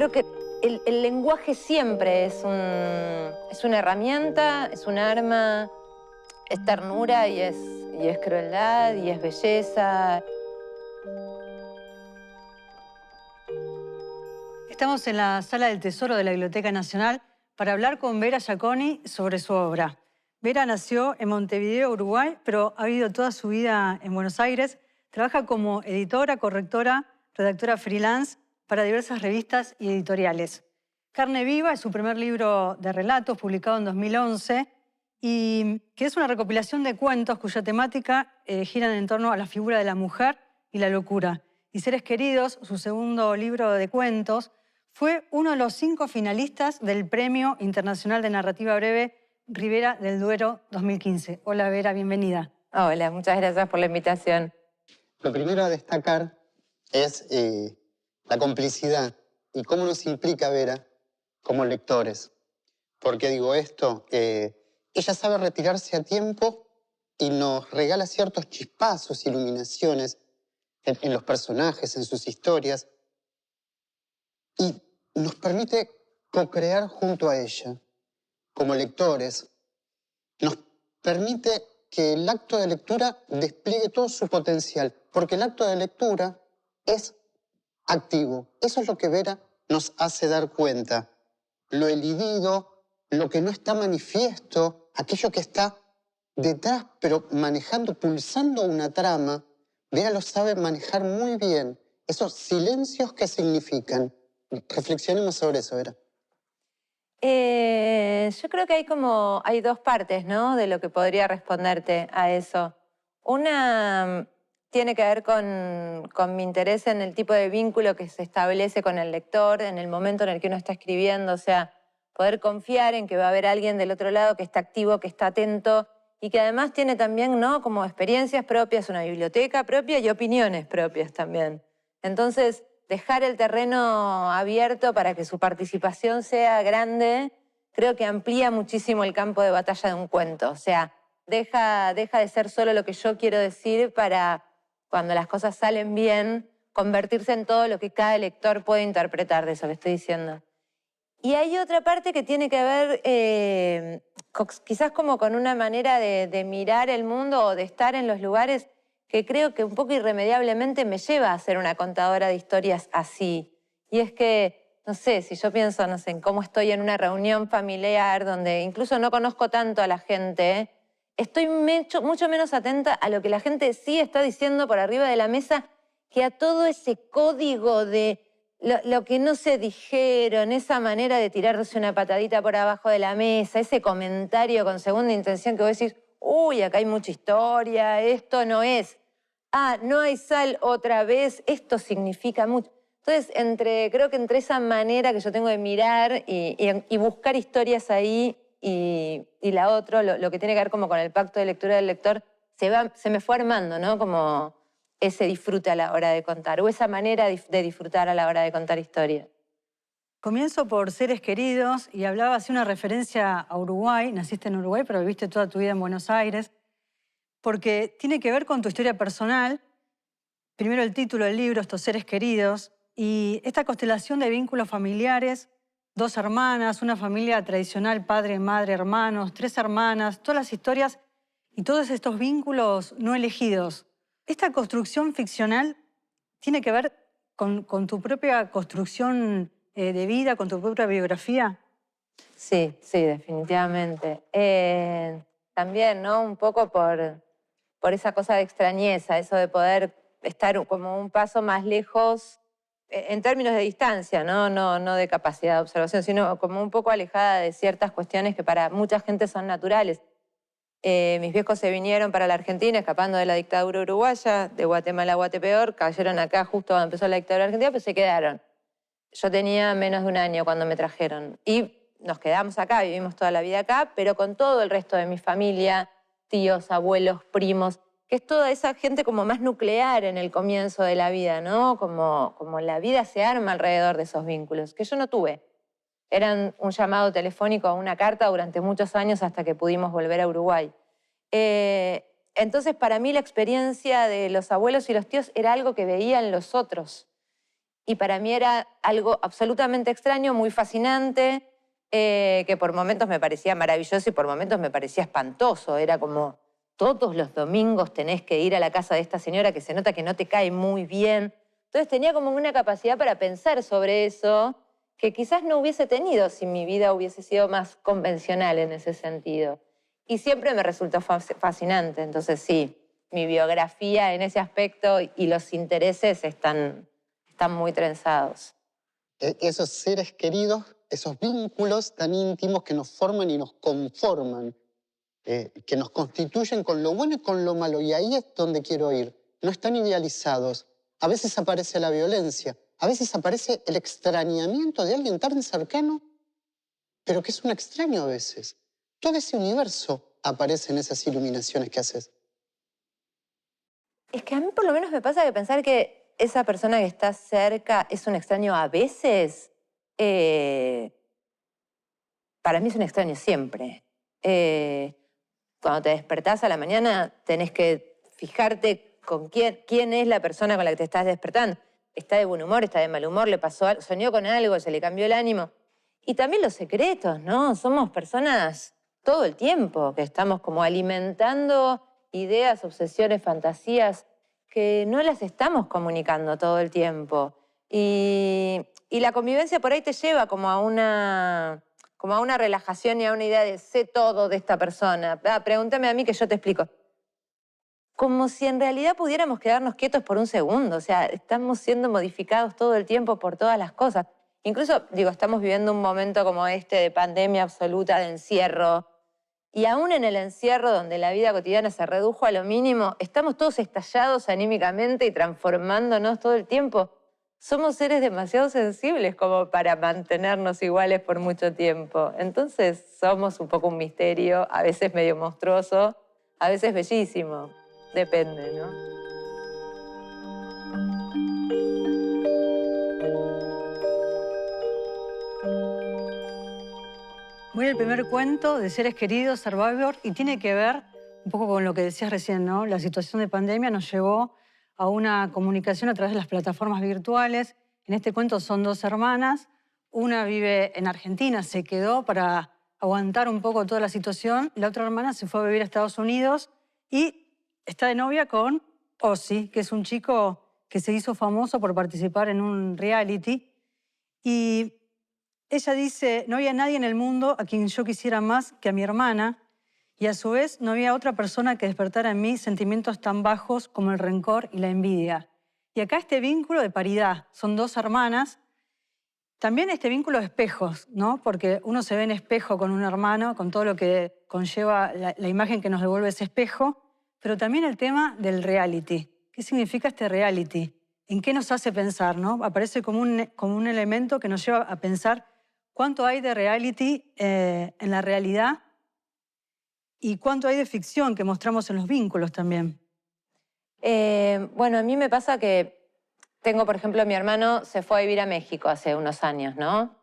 creo que el lenguaje siempre es una herramienta, es un arma, es ternura y es crueldad y es belleza. Estamos en la Sala del Tesoro de la Biblioteca Nacional para hablar con Vera Giaconi sobre su obra. Vera nació en Montevideo, Uruguay, pero ha vivido toda su vida en Buenos Aires. Trabaja como editora, correctora, redactora freelance para diversas revistas y editoriales. Carne Viva es su primer libro de relatos, publicado en 2011, y que es una recopilación de cuentos cuya temática giran en torno a la figura de la mujer y la locura. Y Seres Queridos, su segundo libro de cuentos, fue uno de los 5 finalistas del Premio Internacional de Narrativa Breve Ribera del Duero 2015. Hola Vera, bienvenida. Hola, muchas gracias por la invitación. Lo primero a destacar es la complicidad y cómo nos implica Vera como lectores. ¿Por qué digo esto? Ella sabe retirarse a tiempo y nos regala ciertos chispazos, iluminaciones en los personajes, en sus historias, y nos permite co-crear junto a ella, como lectores. Nos permite que el acto de lectura despliegue todo su potencial, porque el acto de lectura es activo. Eso es lo que Vera nos hace dar cuenta. Lo elidido, lo que no está manifiesto, aquello que está detrás, pero manejando, pulsando una trama, Vera lo sabe manejar muy bien. Esos silencios, ¿qué significan? Reflexionemos sobre eso, Vera. Yo creo que hay dos partes, ¿no?, de lo que podría responderte a eso. Una tiene que ver con mi interés en el tipo de vínculo que se establece con el lector en el momento en el que uno está escribiendo, o sea, poder confiar en que va a haber alguien del otro lado que está activo, que está atento y que además tiene también, ¿no?, como experiencias propias, una biblioteca propia y opiniones propias también. Entonces, dejar el terreno abierto para que su participación sea grande, creo que amplía muchísimo el campo de batalla de un cuento. O sea, deja de ser solo lo que yo quiero decir para, cuando las cosas salen bien, convertirse en todo lo que cada lector puede interpretar de eso que estoy diciendo. Y hay otra parte que tiene que ver quizás como con una manera de mirar el mundo o de estar en los lugares que creo que un poco irremediablemente me lleva a ser una contadora de historias así. Y es que, no sé, si yo pienso, no sé, en cómo estoy en una reunión familiar donde incluso no conozco tanto a la gente, estoy mucho menos atenta a lo que la gente sí está diciendo por arriba de la mesa que a todo ese código de lo que no se dijeron, esa manera de tirarse una patadita por abajo de la mesa, ese comentario con segunda intención que vos decís, uy, acá hay mucha historia, esto no es. Ah, no hay sal otra vez, esto significa mucho. Entonces, creo que entre esa manera que yo tengo de mirar y buscar historias ahí y la otra, lo que tiene que ver como con el pacto de lectura del lector, se me fue armando, ¿no? Como ese disfrute a la hora de contar, o esa manera de disfrutar a la hora de contar historia. Comienzo por Seres Queridos y hablaba así una referencia a Uruguay. Naciste en Uruguay, pero viviste toda tu vida en Buenos Aires, porque tiene que ver con tu historia personal. Primero el título del libro, Estos Seres Queridos, y esta constelación de vínculos familiares, 2 hermanas, una familia tradicional, padre, madre, hermanos, 3 hermanas, todas las historias y todos estos vínculos no elegidos. ¿Esta construcción ficcional tiene que ver con tu propia construcción de vida, con tu propia biografía? Sí, sí, definitivamente. También, ¿no? Un poco por esa cosa de extrañeza, eso de poder estar como un paso más lejos en términos de distancia, ¿no? No de capacidad de observación, sino como un poco alejada de ciertas cuestiones que para mucha gente son naturales. Mis viejos se vinieron para la Argentina escapando de la dictadura uruguaya, de Guatemala a Guatepeor, cayeron acá justo cuando empezó la dictadura argentina, pero se quedaron. Yo tenía menos de un año cuando me trajeron y nos quedamos acá, vivimos toda la vida acá, pero con todo el resto de mi familia, tíos, abuelos, primos, que es toda esa gente como más nuclear en el comienzo de la vida, ¿no? Como la vida se arma alrededor de esos vínculos, que yo no tuve. Eran un llamado telefónico a una carta durante muchos años hasta que pudimos volver a Uruguay. Entonces, para mí la experiencia de los abuelos y los tíos era algo que veía en los otros. y para mí era algo absolutamente extraño, muy fascinante, que por momentos me parecía maravilloso y por momentos me parecía espantoso. Era como, todos los domingos tenés que ir a la casa de esta señora que se nota que no te cae muy bien. Entonces tenía como una capacidad para pensar sobre eso que quizás no hubiese tenido si mi vida hubiese sido más convencional en ese sentido. Y siempre me resultó fascinante. Entonces sí, mi biografía en ese aspecto y los intereses están muy trenzados. Esos seres queridos, esos vínculos tan íntimos que nos forman y nos conforman, que nos constituyen con lo bueno y con lo malo. Y ahí es donde quiero ir. No están idealizados. A veces aparece la violencia, a veces aparece el extrañamiento de alguien tan cercano, pero que es un extraño a veces. Todo ese universo aparece en esas iluminaciones que haces. Es que a mí por lo menos me pasa que pensar que esa persona que está cerca es un extraño a veces, para mí es un extraño siempre. Cuando te despertás a la mañana tenés que fijarte con quién es la persona con la que te estás despertando. Está de buen humor, está de mal humor, le pasó algo, soñó con algo, se le cambió el ánimo. Y también los secretos, ¿no? Somos personas todo el tiempo que estamos como alimentando ideas, obsesiones, fantasías que no las estamos comunicando todo el tiempo. Y la convivencia por ahí te lleva como a una relajación y a una idea de sé todo de esta persona. Pregúntame a mí que yo te explico. Como si en realidad pudiéramos quedarnos quietos por un segundo. O sea, estamos siendo modificados todo el tiempo por todas las cosas. Incluso, digo, estamos viviendo un momento como este de pandemia absoluta, de encierro. Y aún en el encierro, donde la vida cotidiana se redujo a lo mínimo, estamos todos estallados anímicamente y transformándonos todo el tiempo. Somos seres demasiado sensibles como para mantenernos iguales por mucho tiempo. Entonces somos un poco un misterio, a veces medio monstruoso, a veces bellísimo. Depende, ¿no? Voy al primer cuento de Seres Queridos, Survivor, y tiene que ver un poco con lo que decías recién, ¿no? La situación de pandemia nos llevó a una comunicación a través de las plataformas virtuales. En este cuento son dos hermanas. Una vive en Argentina, se quedó para aguantar un poco toda la situación. La otra hermana se fue a vivir a Estados Unidos y está de novia con Ozzy, que es un chico que se hizo famoso por participar en un reality. Y ella dice, no había nadie en el mundo a quien yo quisiera más que a mi hermana, y a su vez no había otra persona que despertara en mí sentimientos tan bajos como el rencor y la envidia. Y acá este vínculo de paridad, son dos hermanas. También este vínculo de espejos, ¿no? Porque uno se ve en espejo con un hermano, con todo lo que conlleva la imagen que nos devuelve ese espejo, pero también el tema del reality. ¿Qué significa este reality? ¿En qué nos hace pensar, no? Aparece como un elemento que nos lleva a pensar cuánto hay de reality en la realidad y cuánto hay de ficción que mostramos en los vínculos también. Bueno, a mí me pasa que tengo, por ejemplo, mi hermano se fue a vivir a México hace unos años, ¿no?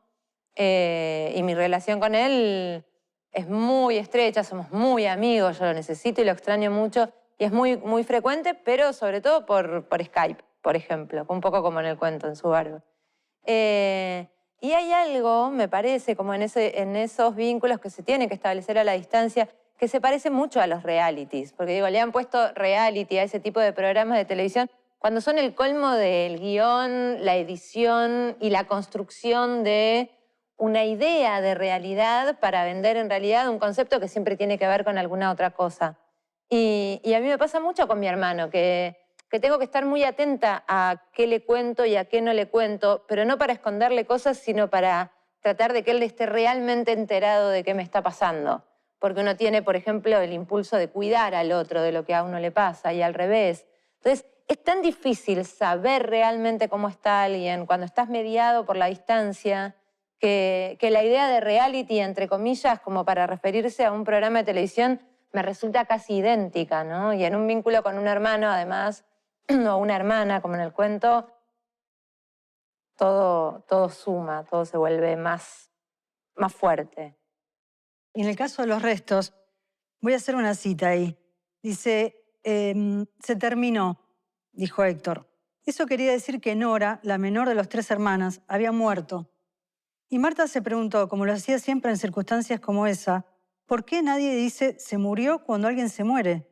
Y mi relación con él es muy estrecha, somos muy amigos, yo lo necesito y lo extraño mucho. Y es muy, muy frecuente, pero sobre todo por Skype, por ejemplo, un poco como en el cuento, en su barco. Y hay algo, me parece, como en esos vínculos que se tienen que establecer a la distancia, que se parece mucho a los realities. Porque digo, le han puesto reality a ese tipo de programas de televisión cuando son el colmo del guión, la edición y la construcción de una idea de realidad para vender en realidad un concepto que siempre tiene que ver con alguna otra cosa. Y a mí me pasa mucho con mi hermano, que tengo que estar muy atenta a qué le cuento y a qué no le cuento, pero no para esconderle cosas, sino para tratar de que él esté realmente enterado de qué me está pasando. Porque uno tiene, por ejemplo, el impulso de cuidar al otro de lo que a uno le pasa y al revés. Entonces, es tan difícil saber realmente cómo está alguien cuando estás mediado por la distancia, que la idea de reality, entre comillas, como para referirse a un programa de televisión, me resulta casi idéntica, ¿no? Y en un vínculo con un hermano, además, o una hermana, como en el cuento, todo suma, todo se vuelve más fuerte. Y en el caso de los restos, voy a hacer una cita ahí. Dice, se terminó, dijo Héctor. Eso quería decir que Nora, la menor de los 3 hermanas, había muerto. Y Marta se preguntó, como lo hacía siempre en circunstancias como esa, ¿por qué nadie dice se murió cuando alguien se muere?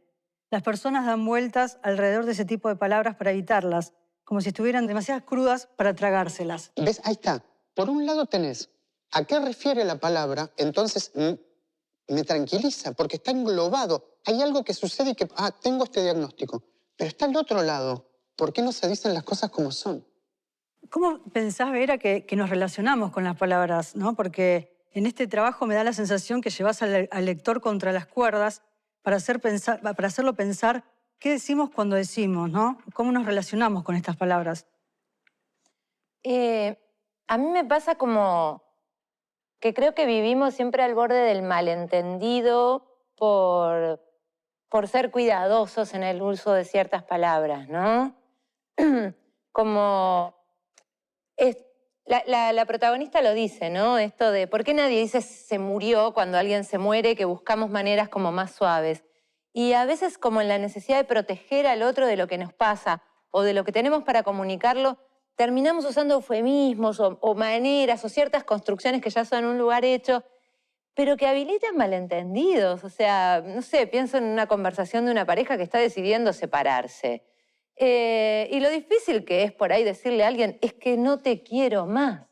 Las personas dan vueltas alrededor de ese tipo de palabras para evitarlas, como si estuvieran demasiado crudas para tragárselas. ¿Ves? Ahí está. Por un lado tenés a qué refiere la palabra, entonces me tranquiliza, porque está englobado. Hay algo que sucede y que, tengo este diagnóstico. Pero está al otro lado. ¿Por qué no se dicen las cosas como son? ¿Cómo pensás, Vera, que nos relacionamos con las palabras, ¿no? Porque en este trabajo me da la sensación que llevas al lector contra las cuerdas para hacerlo pensar qué decimos cuando decimos, ¿no? ¿Cómo nos relacionamos con estas palabras? A mí me pasa como que creo que vivimos siempre al borde del malentendido por ser cuidadosos en el uso de ciertas palabras, ¿no? Como la protagonista lo dice, ¿no? Esto de por qué nadie dice se murió cuando alguien se muere, que buscamos maneras como más suaves. Y a veces como en la necesidad de proteger al otro de lo que nos pasa o de lo que tenemos para comunicarlo, terminamos usando eufemismos o maneras o ciertas construcciones que ya son un lugar hecho, pero que habilitan malentendidos. O sea, no sé, pienso en una conversación de una pareja que está decidiendo separarse. Y lo difícil que es por ahí decirle a alguien es que no te quiero más.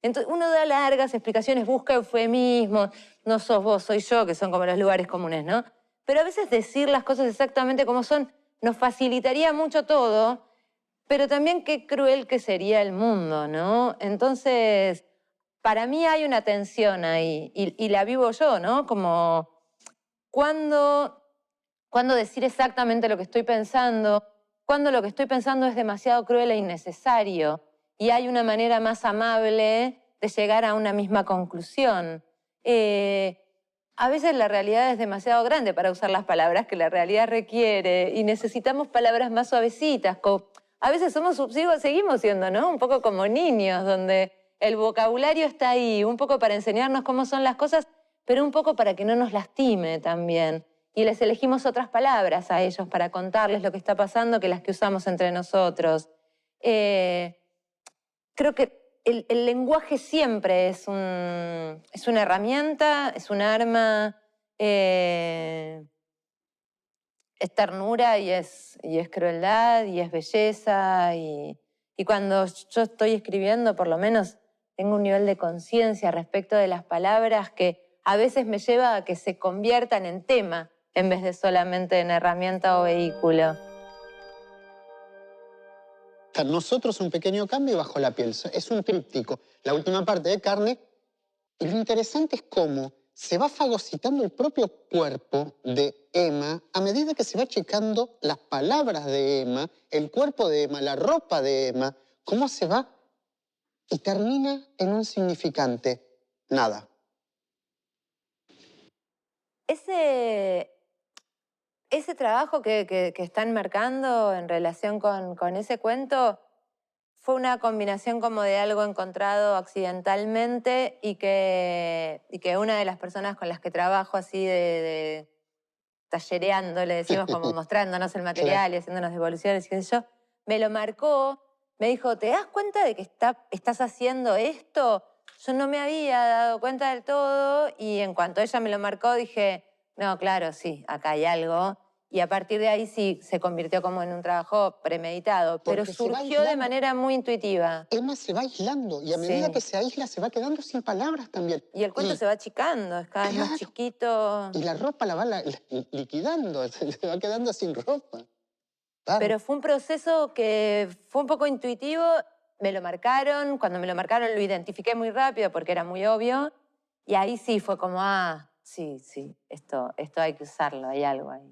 Entonces uno da largas explicaciones, busca eufemismos, no sos vos, soy yo, que son como los lugares comunes, ¿no? Pero a veces decir las cosas exactamente como son nos facilitaría mucho todo, pero también qué cruel que sería el mundo, ¿no? Entonces, para mí hay una tensión ahí, y la vivo yo, ¿no? Como, ¿cuándo decir exactamente lo que estoy pensando? ¿Cuándo lo que estoy pensando es demasiado cruel e innecesario? Y hay una manera más amable de llegar a una misma conclusión. A veces la realidad es demasiado grande para usar las palabras que la realidad requiere y necesitamos palabras más suavecitas. A veces seguimos siendo, ¿no? Un poco como niños, donde el vocabulario está ahí, un poco para enseñarnos cómo son las cosas, pero un poco para que no nos lastime también. Y les elegimos otras palabras a ellos para contarles lo que está pasando que las que usamos entre nosotros. Creo que el lenguaje siempre es una herramienta, es un arma, es ternura y es crueldad y es belleza. Y cuando yo estoy escribiendo, por lo menos, tengo un nivel de conciencia respecto de las palabras que a veces me lleva a que se conviertan en tema en vez de solamente en herramienta o vehículo. Nosotros un pequeño cambio bajo la piel. Es un tríptico. La última parte de carne. Y lo interesante es cómo se va fagocitando el propio cuerpo de Emma a medida que se va checando las palabras de Emma, el cuerpo de Emma, la ropa de Emma, cómo se va y termina en un significante. Nada. Ese trabajo que están marcando en relación con ese cuento fue una combinación como de algo encontrado accidentalmente y que una de las personas con las que trabajo así de tallereando, le decimos como mostrándonos el material y haciéndonos devoluciones y qué sé yo, me lo marcó, me dijo, ¿te das cuenta de que estás haciendo esto? Yo no me había dado cuenta del todo y en cuanto ella me lo marcó dije, no, claro, sí, acá hay algo. Y a partir de ahí sí se convirtió como en un trabajo premeditado, pero Porque se va surgió de aislando. manera muy intuitiva. Emma se va aislando y a medida que se aísla se va quedando sin palabras también. Y el cuento se va achicando, es cada vez más chiquito. Y la ropa la va liquidando, se va quedando sin ropa. Claro. Pero fue un proceso que fue un poco intuitivo, me lo marcaron, cuando me lo marcaron lo identifiqué muy rápido porque era muy obvio, y ahí sí fue como, sí, esto hay que usarlo, hay algo ahí.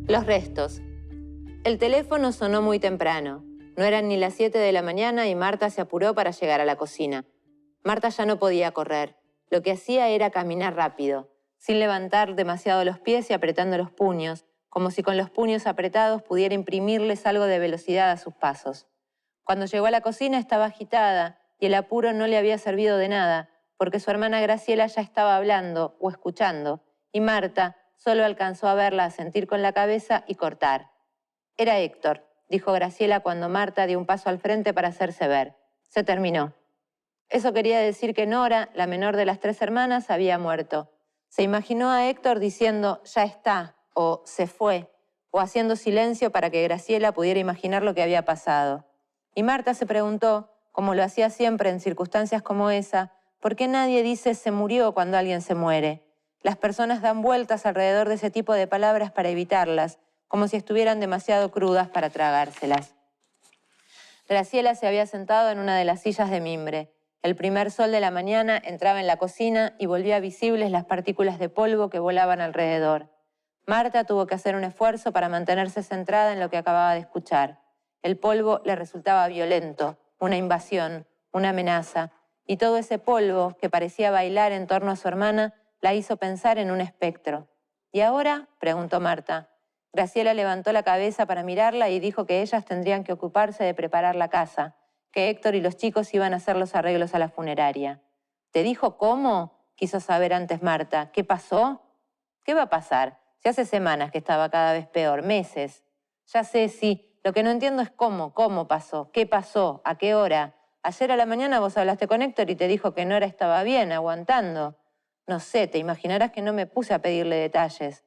Los restos. El teléfono sonó muy temprano. No eran ni las 7 de la mañana y Marta se apuró para llegar a la cocina. Marta ya no podía correr. Lo que hacía era caminar rápido, sin levantar demasiado los pies y apretando los puños, como si con los puños apretados pudiera imprimirles algo de velocidad a sus pasos. Cuando llegó a la cocina estaba agitada y el apuro no le había servido de nada, porque su hermana Graciela ya estaba hablando o escuchando, y Marta solo alcanzó a verla asentir con la cabeza y cortar. «Era Héctor», dijo Graciela cuando Marta dio un paso al frente para hacerse ver. Se terminó. Eso quería decir que Nora, la menor de las 3 hermanas, había muerto. Se imaginó a Héctor diciendo «ya está» o «se fue», o haciendo silencio para que Graciela pudiera imaginar lo que había pasado. Y Marta se preguntó, como lo hacía siempre en circunstancias como esa, ¿por qué nadie dice «se murió» cuando alguien se muere? Las personas dan vueltas alrededor de ese tipo de palabras para evitarlas, como si estuvieran demasiado crudas para tragárselas. Graciela se había sentado en una de las sillas de mimbre. El primer sol de la mañana entraba en la cocina y volvía visibles las partículas de polvo que volaban alrededor. Marta tuvo que hacer un esfuerzo para mantenerse centrada en lo que acababa de escuchar. El polvo le resultaba violento, una invasión, una amenaza, y todo ese polvo, que parecía bailar en torno a su hermana, la hizo pensar en un espectro. ¿Y ahora?, preguntó Marta. Graciela levantó la cabeza para mirarla y dijo que ellas tendrían que ocuparse de preparar la casa, que Héctor y los chicos iban a hacer los arreglos a la funeraria. ¿Te dijo cómo?, quiso saber antes Marta. ¿Qué pasó? ¿Qué va a pasar? Si hace semanas que estaba cada vez peor, meses. Ya sé, sí. Lo que no entiendo es cómo pasó, qué pasó, a qué hora. Ayer a la mañana vos hablaste con Héctor y te dijo que Nora estaba bien, aguantando. No sé, te imaginarás que no me puse a pedirle detalles.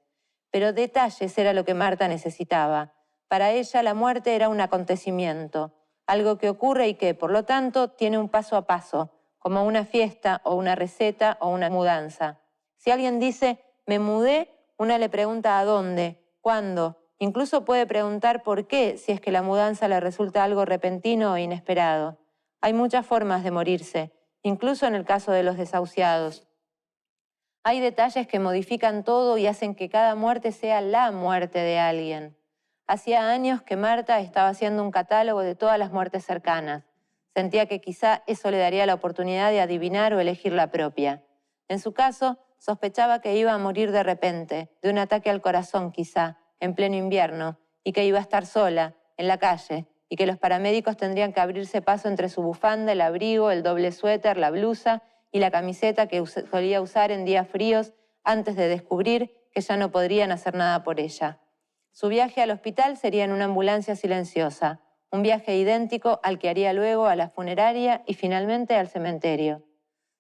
Pero detalles era lo que Marta necesitaba. Para ella la muerte era un acontecimiento, algo que ocurre y que, por lo tanto, tiene un paso a paso, como una fiesta o una receta o una mudanza. Si alguien dice, me mudé, una le pregunta a dónde, cuándo, incluso puede preguntar por qué si es que la mudanza le resulta algo repentino o inesperado. Hay muchas formas de morirse, incluso en el caso de los desahuciados. Hay detalles que modifican todo y hacen que cada muerte sea la muerte de alguien. Hacía años que Marta estaba haciendo un catálogo de todas las muertes cercanas. Sentía que quizá eso le daría la oportunidad de adivinar o elegir la propia. En su caso, sospechaba que iba a morir de repente, de un ataque al corazón quizá, en pleno invierno, y que iba a estar sola, en la calle, y que los paramédicos tendrían que abrirse paso entre su bufanda, el abrigo, el doble suéter, la blusa y la camiseta que solía usar en días fríos antes de descubrir que ya no podrían hacer nada por ella. Su viaje al hospital sería en una ambulancia silenciosa, un viaje idéntico al que haría luego a la funeraria y finalmente al cementerio.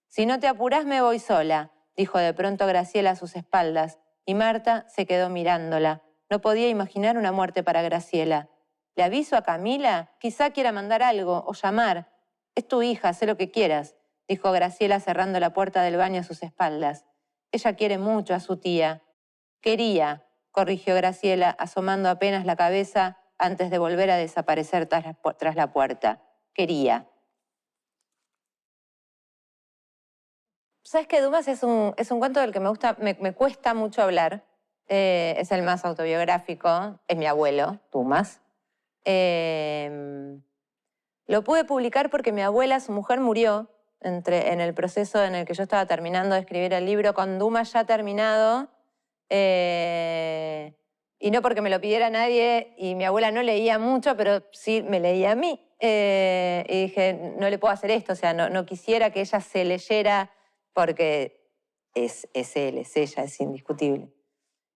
«Si no te apurás me voy sola», dijo de pronto Graciela a sus espaldas, y Marta se quedó mirándola. No podía imaginar una muerte para Graciela. «¿Le aviso a Camila? Quizá quiera mandar algo o llamar. Es tu hija, sé lo que quieras», dijo Graciela cerrando la puerta del baño a sus espaldas. «Ella quiere mucho a su tía». «Quería», corrigió Graciela, asomando apenas la cabeza antes de volver a desaparecer tras la puerta. «Quería». ¿Sabes qué? Dumas es un cuento del que me cuesta mucho hablar. Es el más autobiográfico. Es mi abuelo, Dumas. Lo pude publicar porque mi abuela, su mujer, murió en el proceso en el que yo estaba terminando de escribir el libro, con Dumas ya terminado. Y no porque me lo pidiera nadie, y mi abuela no leía mucho, pero sí me leía a mí. Y dije, no le puedo hacer esto, o sea, no quisiera que ella se leyera, porque es él, es ella, es indiscutible.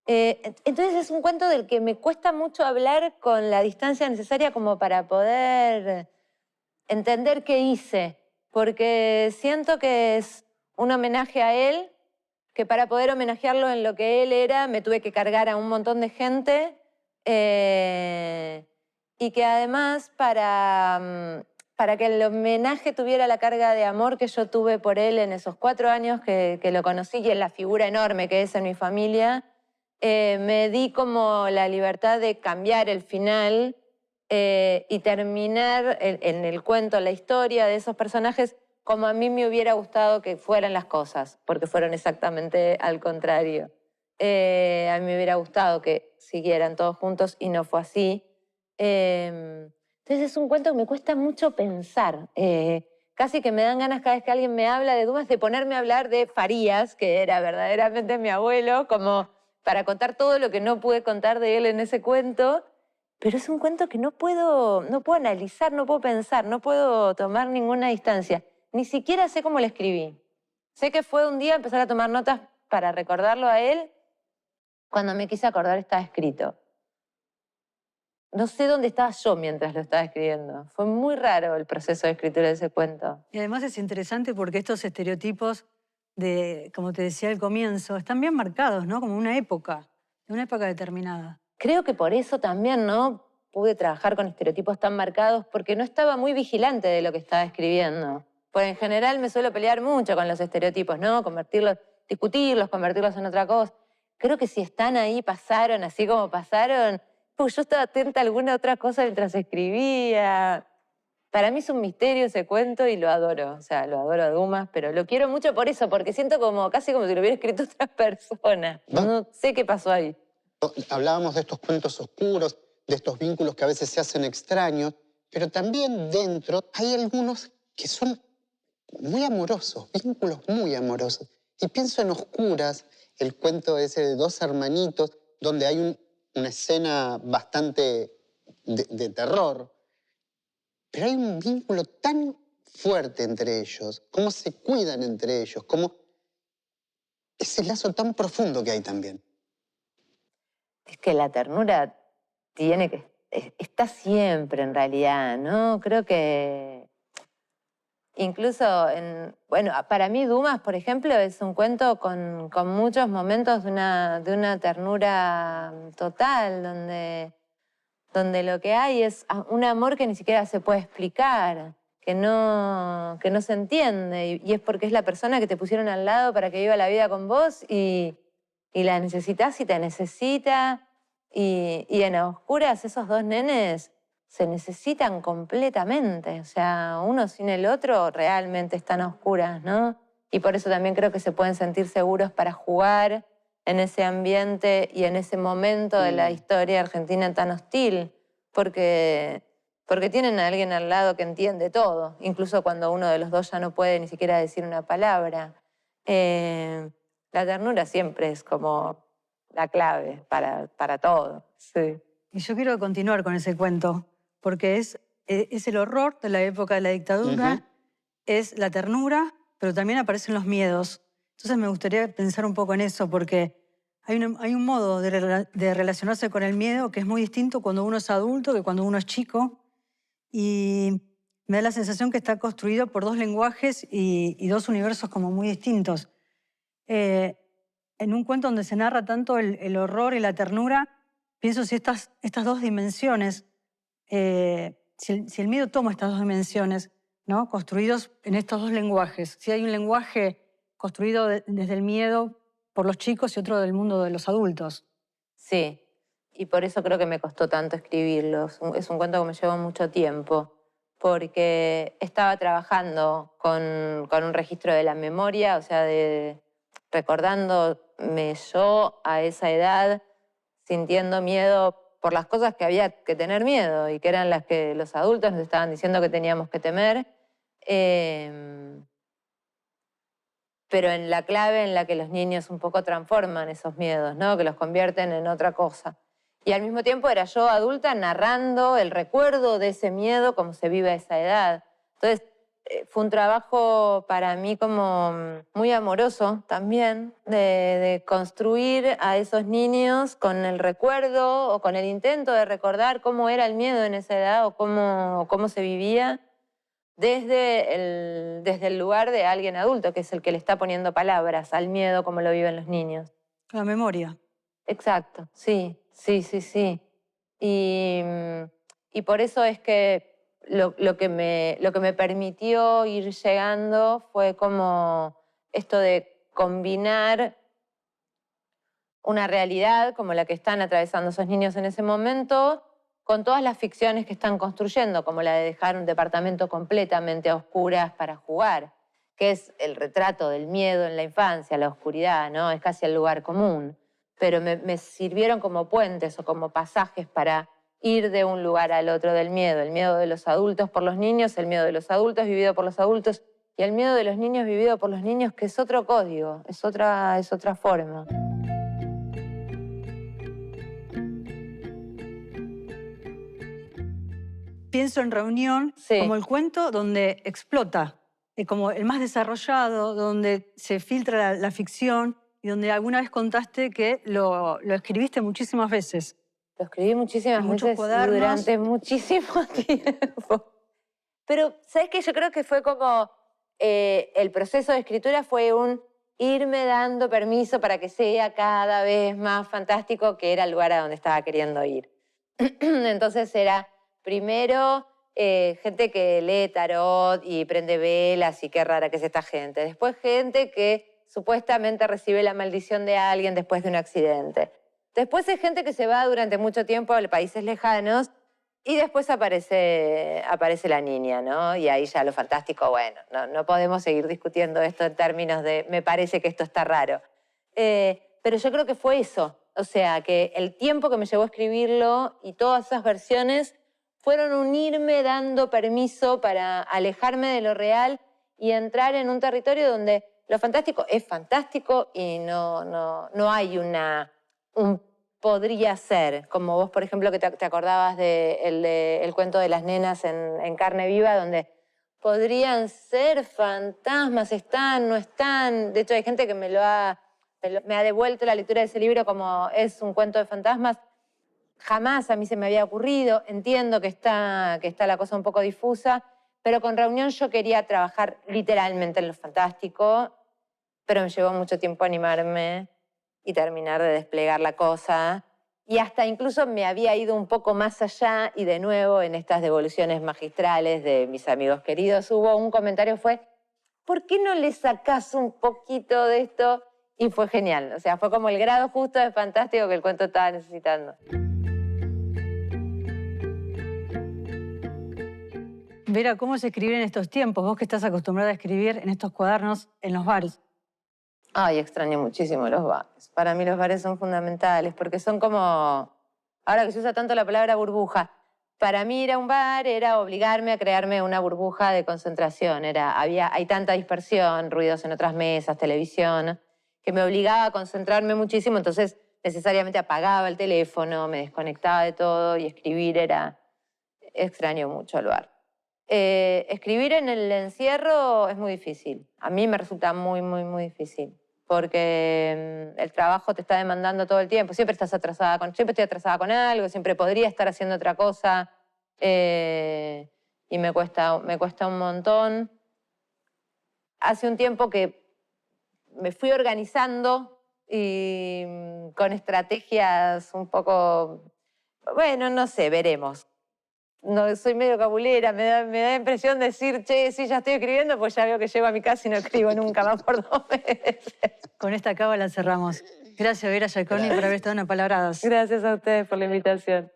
Entonces es un cuento del que me cuesta mucho hablar con la distancia necesaria como para poder entender qué hice, porque siento que es un homenaje a él, que para poder homenajearlo en lo que él era me tuve que cargar a un montón de gente, y que además para que el homenaje tuviera la carga de amor que yo tuve por él en esos 4 años que lo conocí y en la figura enorme que es en mi familia, me di como la libertad de cambiar el final y terminar en el cuento, la historia de esos personajes como a mí me hubiera gustado que fueran las cosas, porque fueron exactamente al contrario. A mí me hubiera gustado que siguieran todos juntos y no fue así. Entonces es un cuento que me cuesta mucho pensar. Casi que me dan ganas cada vez que alguien me habla de Dumas de ponerme a hablar de Farías, que era verdaderamente mi abuelo, como para contar todo lo que no pude contar de él en ese cuento. Pero es un cuento que no puedo analizar, no puedo pensar, no puedo tomar ninguna distancia. Ni siquiera sé cómo lo escribí. Sé que fue un día empezar a tomar notas para recordarlo a él. Cuando me quise acordar estaba escrito. No sé dónde estaba yo mientras lo estaba escribiendo. Fue muy raro el proceso de escritura de ese cuento. Y además es interesante porque estos estereotipos de, como te decía al comienzo, están bien marcados, ¿no? Como una época determinada. Creo que por eso también no pude trabajar con estereotipos tan marcados, porque no estaba muy vigilante de lo que estaba escribiendo. Pues en general me suelo pelear mucho con los estereotipos, ¿no? Discutirlos, convertirlos en otra cosa. Creo que si están ahí, pasaron así como pasaron. Pues yo estaba atenta a alguna otra cosa mientras escribía. Para mí es un misterio ese cuento y lo adoro. O sea, lo adoro a Dumas, pero lo quiero mucho por eso, porque siento casi como si lo hubiera escrito otra persona. No sé qué pasó ahí. Hablábamos de estos cuentos oscuros, de estos vínculos que a veces se hacen extraños, pero también dentro hay algunos que son muy amorosos, vínculos muy amorosos. Y pienso en Oscuras, el cuento ese de dos hermanitos, donde hay una escena bastante de terror, pero hay un vínculo tan fuerte entre ellos, cómo se cuidan entre ellos, cómo ese lazo tan profundo que hay también. Es que la ternura está siempre en realidad, ¿no? Creo que incluso bueno, para mí Dumas, por ejemplo, es un cuento con muchos momentos de una ternura total, donde lo que hay es un amor que ni siquiera se puede explicar, que no se entiende, y es porque es la persona que te pusieron al lado para que viva la vida con vos y la necesitas y te necesita. Y en A Oscuras esos dos nenes se necesitan completamente. O sea, uno sin el otro realmente están a oscuras, ¿no? Y por eso también creo que se pueden sentir seguros para jugar en ese ambiente y en ese momento de la historia argentina tan hostil, porque tienen a alguien al lado que entiende todo, incluso cuando uno de los dos ya no puede ni siquiera decir una palabra. La ternura siempre es como la clave para todo. Sí. Y yo quiero continuar con ese cuento, porque es el horror de la época de la dictadura, es la ternura, pero también aparecen los miedos. Entonces me gustaría pensar un poco en eso, porque hay un modo de relacionarse con el miedo que es muy distinto cuando uno es adulto que cuando uno es chico. Y me da la sensación que está construido por dos lenguajes y dos universos como muy distintos. En un cuento donde se narra tanto el horror y la ternura, pienso si estas dos dimensiones, si el miedo toma estas dos dimensiones, ¿no? Construidos en estos dos lenguajes, si hay un lenguaje construido desde el miedo por los chicos y otro del mundo de los adultos. Sí, y por eso creo que me costó tanto escribirlo. Es un cuento que me llevó mucho tiempo, porque estaba trabajando con un registro de la memoria, o sea, recordándome yo a esa edad, sintiendo miedo por las cosas que había que tener miedo y que eran las que los adultos nos estaban diciendo que teníamos que temer. Pero en la clave en la que los niños un poco transforman esos miedos, ¿no? Que los convierten en otra cosa. Y al mismo tiempo era yo adulta narrando el recuerdo de ese miedo como se vive a esa edad. Entonces fue un trabajo para mí como muy amoroso también de construir a esos niños con el recuerdo o con el intento de recordar cómo era el miedo en esa edad o cómo se vivía desde el lugar de alguien adulto, que es el que le está poniendo palabras al miedo como lo viven los niños. La memoria. Exacto, sí. Y por eso es que lo que me permitió ir llegando fue como esto de combinar una realidad como la que están atravesando esos niños en ese momento con todas las ficciones que están construyendo, como la de dejar un departamento completamente a oscuras para jugar, que es el retrato del miedo en la infancia, la oscuridad, ¿no? Es casi el lugar común. Pero me sirvieron como puentes o como pasajes para ir de un lugar al otro del miedo. El miedo de los adultos por los niños, el miedo de los adultos vivido por los adultos y el miedo de los niños vivido por los niños, que es otro código, es otra forma. Pienso en Reunión Sí. como el cuento donde explota, como el más desarrollado, donde se filtra la ficción y donde alguna vez contaste que lo escribiste muchísimas veces. Lo escribí muchísimas En muchos veces cuadernos. durante muchísimo tiempo. Pero, ¿sabes qué? Yo creo que fue como el proceso de escritura fue un irme dando permiso para que sea cada vez más fantástico, que era el lugar a donde estaba queriendo ir. Entonces era primero gente que lee tarot y prende velas y qué rara que es esta gente. Después gente que supuestamente recibe la maldición de alguien después de un accidente. Después hay gente que se va durante mucho tiempo a países lejanos y después aparece la niña, ¿no? Y ahí ya lo fantástico, bueno, no podemos seguir discutiendo esto en términos de me parece que esto está raro. Pero yo creo que fue eso. O sea, que el tiempo que me llevó a escribirlo y todas esas versiones fueron un irme dando permiso para alejarme de lo real y entrar en un territorio donde lo fantástico es fantástico y no hay un podría ser, como vos, por ejemplo, que te acordabas del cuento de las nenas en Carne Viva, donde podrían ser fantasmas, están, no están. De hecho, hay gente que me ha devuelto la lectura de ese libro como es un cuento de fantasmas. Jamás a mí se me había ocurrido. Entiendo que está la cosa un poco difusa, pero con Reunión yo quería trabajar literalmente en lo fantástico, pero me llevó mucho tiempo animarme y terminar de desplegar la cosa. Y hasta incluso me había ido un poco más allá y de nuevo en estas devoluciones magistrales de mis amigos queridos hubo un comentario, fue, ¿por qué no le sacás un poquito de esto? Y fue genial. O sea, fue como el grado justo de fantástico que el cuento estaba necesitando. Vera, ¿cómo es escribir en estos tiempos? Vos que estás acostumbrada a escribir en estos cuadernos en los bares. Ay, extraño muchísimo los bares. Para mí los bares son fundamentales porque son como, ahora que se usa tanto la palabra burbuja, para mí ir a un bar era obligarme a crearme una burbuja de concentración. Hay tanta dispersión, ruidos en otras mesas, televisión, que me obligaba a concentrarme muchísimo, entonces necesariamente apagaba el teléfono, me desconectaba de todo y escribir extraño mucho el bar. Escribir en el encierro es muy difícil. A mí me resulta muy, muy, muy difícil. Porque el trabajo te está demandando todo el tiempo. Siempre estoy atrasada con algo, siempre podría estar haciendo otra cosa. Y me cuesta un montón. Hace un tiempo que me fui organizando y con estrategias un poco... Bueno, no sé, veremos. No, soy medio cabulera, me da impresión decir, che, sí, ya estoy escribiendo, pues ya veo que llego a mi casa y no escribo nunca más por 2 meses. Con esta cábala cerramos. Gracias, Vera Giaconi, por haber estado en Apalabradas. Gracias a ustedes por la invitación.